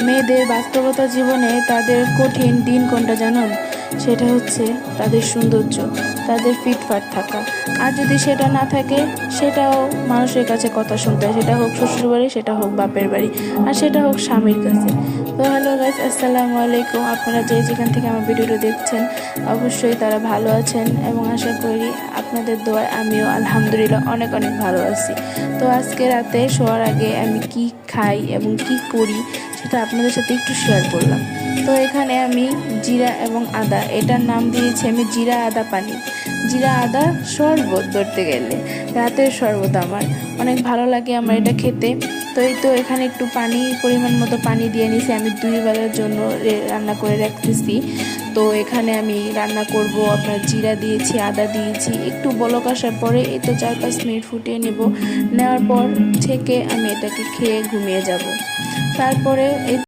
মেয়েদের বাস্তবতা জীবনে তাদের কঠিন দিন কোনটা জানুন? সেটা হচ্ছে তাদের সৌন্দর্য, তাদের ফিটফাট থাকা। আর যদি সেটা না থাকে, সেটাও মানুষের কাছে কথা শুনতে হয়, সেটা হোক শ্বশুরবাড়ি, সেটা হোক বাপের বাড়ি, আর সেটা হোক স্বামীর কাছে। তো হ্যালো গাইস, আসসালামু আলাইকুম। আপনারা যেখান থেকে আমার ভিডিওটা দেখছেন, অবশ্যই তারা ভালো আছেন এবং আশা করি আপনাদের দোয়ায় আমিও আলহামদুলিল্লাহ অনেক অনেক ভালো আছি। তো আজকে রাতে শোয়ার আগে আমি কি খাই এবং কি করি সেটা আপনাদের সাথে একটু শেয়ার করলাম। তো এখানে আমি জিরা এবং আদা, এটার নাম দিয়েছি আমি জিরা আদা পানি, জিরা আদা শরবত ধরতে গেলে, রাতের শরবত আমার অনেক ভালো লাগে আমার এটা খেতে। তো এই তো এখানে একটু পানি, পরিমাণ মতো পানি দিয়ে নিছি, আমি 2 বেলার জন্য রান্না করে রাখতেছি। তো এখানে আমি রান্না করব, আপনার জিরা দিয়েছি, আদা দিয়েছি, একটু বলক আসার পরে এই তো 4-5 মিনিট ফুটিয়ে নেওয়ার পর থেকে আমি এটাকে খেয়ে ঘুমিয়ে যাব। তারপরে এই